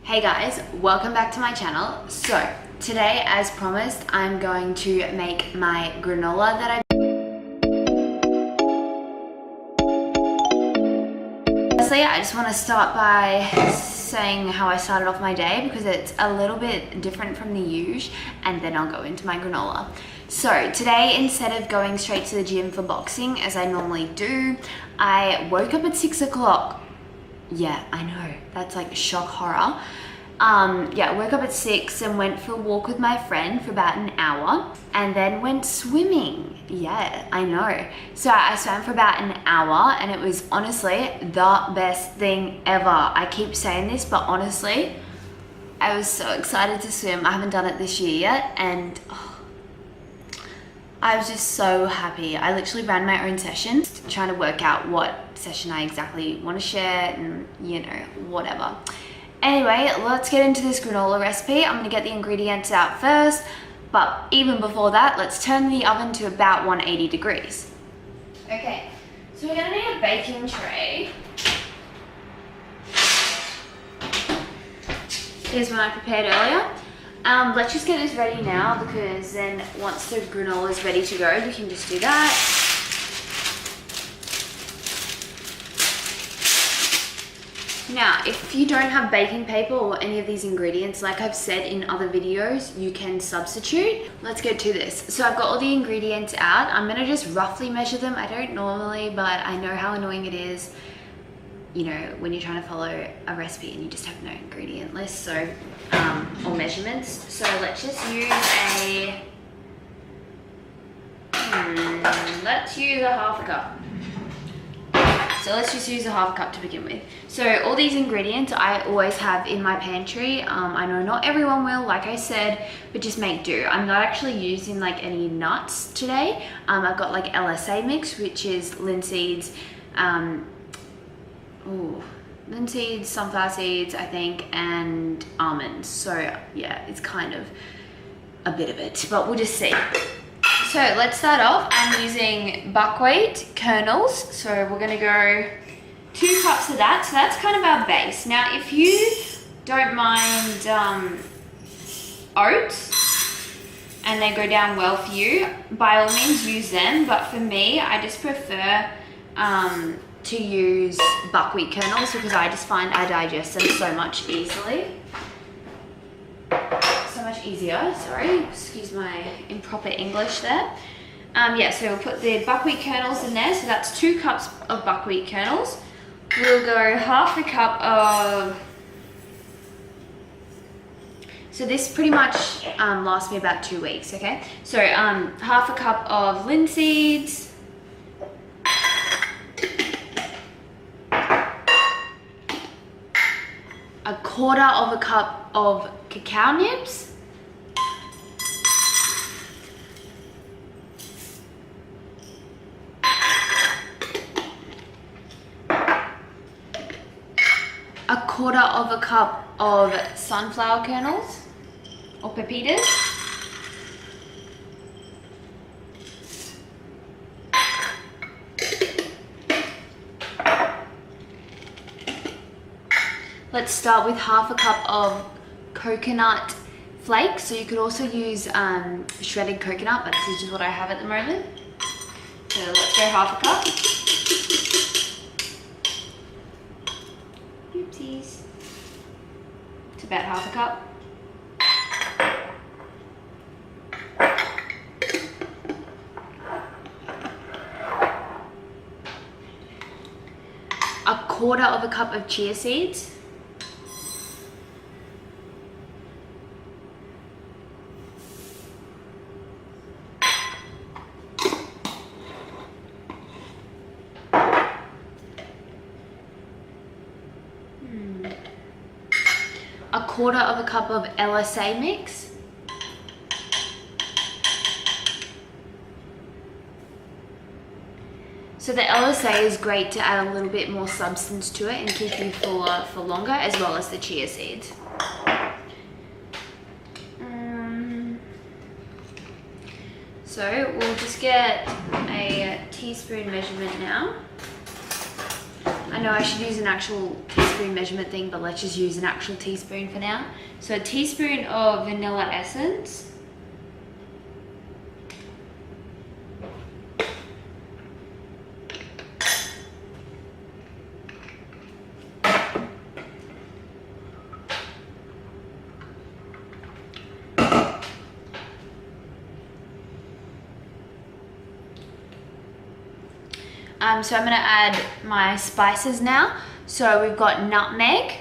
Hey guys, welcome back to my channel. So today, as promised, I'm going to make my granola that Firstly, I just want to start by saying how I started off my day because it's a little bit different from the usual, and then I'll go into my granola. So today, instead of going straight to the gym for boxing as I normally do, I woke up at 6 o'clock. Yeah, I know, that's like shock horror. I woke up at 6 and went for a walk with my friend for about an hour and then went swimming. Yeah, I know. So I swam for about an hour and it was honestly the best thing ever. I keep saying this, but honestly, I was so excited to swim. I haven't done it this year yet and I was just so happy. I literally ran my own session, trying to work out what session I exactly want to share and, you know, whatever. Anyway, let's get into this granola recipe. I'm gonna get the ingredients out first, but even before that, let's turn the oven to about 180 degrees. Okay, so we're gonna need a baking tray. Here's one I prepared earlier. Let's just get this ready now because then once the granola is ready to go, we can just do that. Now, if you don't have baking paper or any of these ingredients, like I've said in other videos, you can substitute. Let's get to this. So I've got all the ingredients out. I'm gonna just roughly measure them. I don't normally, but I know how annoying it is, you know, when you're trying to follow a recipe and you just have no ingredient list, so, or measurements. So let's just use let's use a half a cup. So let's just use a half a cup to begin with. So all these ingredients I always have in my pantry. I know not everyone will, like I said, but just make do. I'm not actually using like any nuts today. I've got like LSA mix, which is linseeds, linseeds, sunflower seeds, I think, and almonds. So yeah, it's kind of a bit of it, but we'll just see. So let's start off. I'm using buckwheat kernels. So we're gonna go 2 cups of that. So that's kind of our base. Now, if you don't mind oats and they go down well for you, by all means use them. But for me, I just prefer to use buckwheat kernels because I just find I digest them so much easier. Sorry, excuse my improper English there. So we'll put the buckwheat kernels in there. So that's 2 cups of buckwheat kernels. We'll go half a cup of, so this pretty much lasts me about 2 weeks, okay? So half a cup of linseeds, a quarter of a cup of cacao nibs, a quarter of a cup of sunflower kernels or pepitas, let's start with half a cup of coconut flakes. So you could also use shredded coconut, but this is just what I have at the moment. So let's go half a cup. Oopsies. It's about half a cup. A quarter of a cup of chia seeds. A quarter of a cup of LSA mix. So the LSA is great to add a little bit more substance to it and keep you fuller for longer, as well as the chia seeds. So we'll just get a teaspoon measurement now. I I know I should use an actual teaspoon measurement thing, but let's just use an actual teaspoon for now. So a teaspoon of vanilla essence. So I'm going to add my spices now. So we've got nutmeg.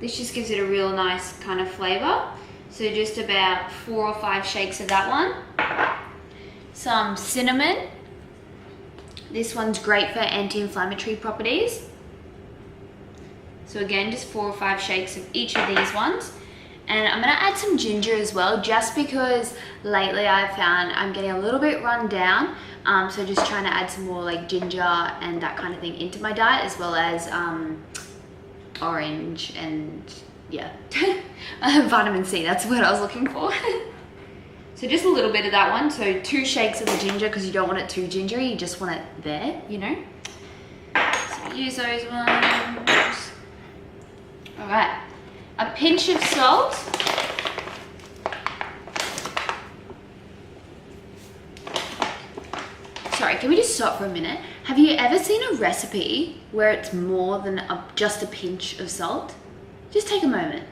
This just gives it a real nice kind of flavor. So just about 4 or 5 shakes of that one. Some cinnamon. This one's great for anti-inflammatory properties. So again, just 4 or 5 shakes of each of these ones. And I'm gonna add some ginger as well, just because lately I've found I'm getting a little bit run down. So just trying to add some more like ginger and that kind of thing into my diet, as well as orange and yeah, vitamin C, that's what I was looking for. So just a little bit of that one. So 2 shakes of the ginger, because you don't want it too gingery, you just want it there, you know. So use those ones. All right, a pinch of salt. Sorry, can we just stop for a minute? Have you ever seen a recipe where it's more than just a pinch of salt? Just take a moment.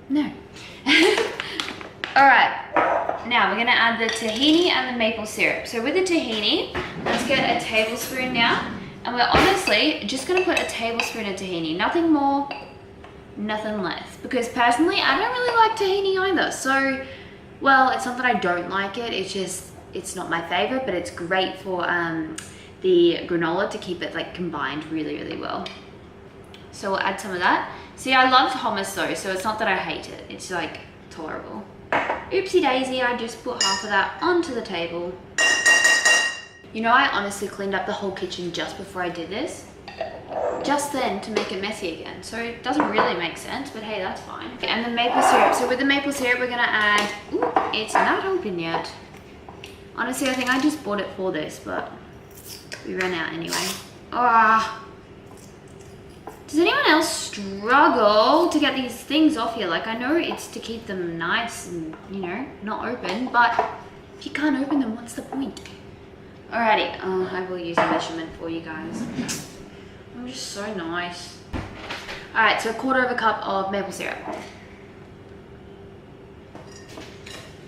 No. All right, now we're gonna add the tahini and the maple syrup. So with the tahini, let's get a tablespoon now. And we're honestly just gonna put a tablespoon of tahini, nothing more, nothing less. Because personally, I don't really like tahini either. So, well, it's not that I don't like it, it's just, it's not my favorite, but it's great for the granola to keep it like combined really, really well. So we'll add some of that. See, I love hummus though, so it's not that I hate it, it's like tolerable. Oopsie daisy, I just put half of that onto the table. You know, I honestly cleaned up the whole kitchen just before I did this. Just then to make it messy again. So it doesn't really make sense, but hey, that's fine. And the maple syrup. So with the maple syrup, we're gonna add, ooh, it's not open yet. Honestly, I think I just bought it for this, but we ran out anyway. Ah. Does anyone else struggle to get these things off here? Like, I know it's to keep them nice and, you know, not open, but if you can't open them, what's the point? Alrighty, I will use a measurement for you guys. I'm just so nice. Alright, so 1/4 cup of maple syrup.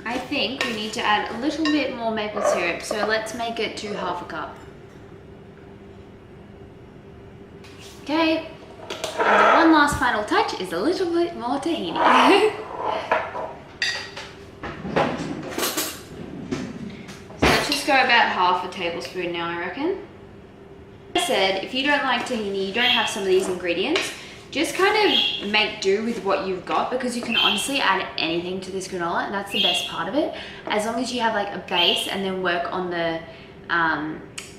I think we need to add a little bit more maple syrup, so let's make it to 1/2 cup. Okay, and the one last final touch is a little bit more tahini. So let's just go about 1/2 tablespoon now, I reckon. Like I said, if you don't like tahini, you don't have some of these ingredients, just kind of make do with what you've got, because you can honestly add anything to this granola, and that's the best part of it. As long as you have like a base and then work on the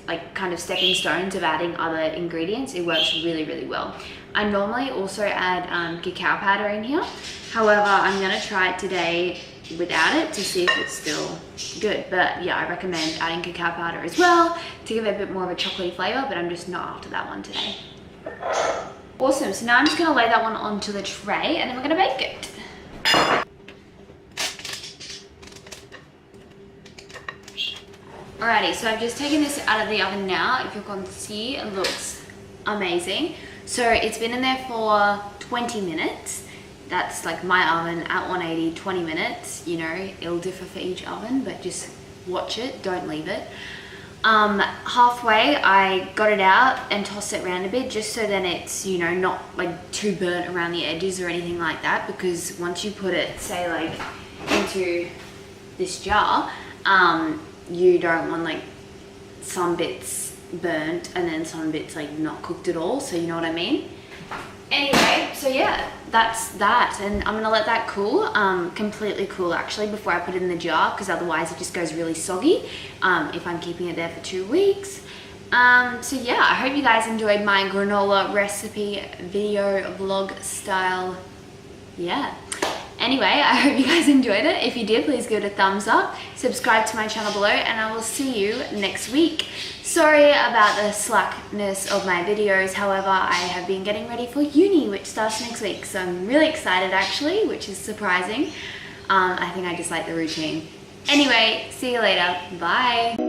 like kind of stepping stones of adding other ingredients, it works really, really well. I normally also add cacao powder in here. However, I'm gonna try it today without it to see if it's still good. But yeah, I recommend adding cacao powder as well to give it a bit more of a chocolatey flavor, but I'm just not after that one today. Awesome, so now I'm just gonna lay that one onto the tray and then we're gonna bake it. Alrighty, so I've just taken this out of the oven now. If you can see, it looks amazing. So it's been in there for 20 minutes. That's like my oven at 180, 20 minutes. You know, it'll differ for each oven, but just watch it, don't leave it. Halfway, I got it out and tossed it around a bit, just so then it's, you know, not like too burnt around the edges or anything like that, because once you put it, say like into this jar, you don't want like some bits burnt and then some bits like not cooked at all, so you know what I mean? Anyway, so yeah, that's that, and I'm gonna let that cool, completely cool actually, before I put it in the jar, because otherwise it just goes really soggy if I'm keeping it there for 2 weeks. So yeah, I hope you guys enjoyed my granola recipe video vlog style. Yeah. Anyway, I hope you guys enjoyed it. If you did, please give it a thumbs up, subscribe to my channel below, and I will see you next week. Sorry about the slackness of my videos, however, I have been getting ready for uni, which starts next week, so I'm really excited actually, which is surprising. I think I just like the routine. Anyway, see you later. Bye.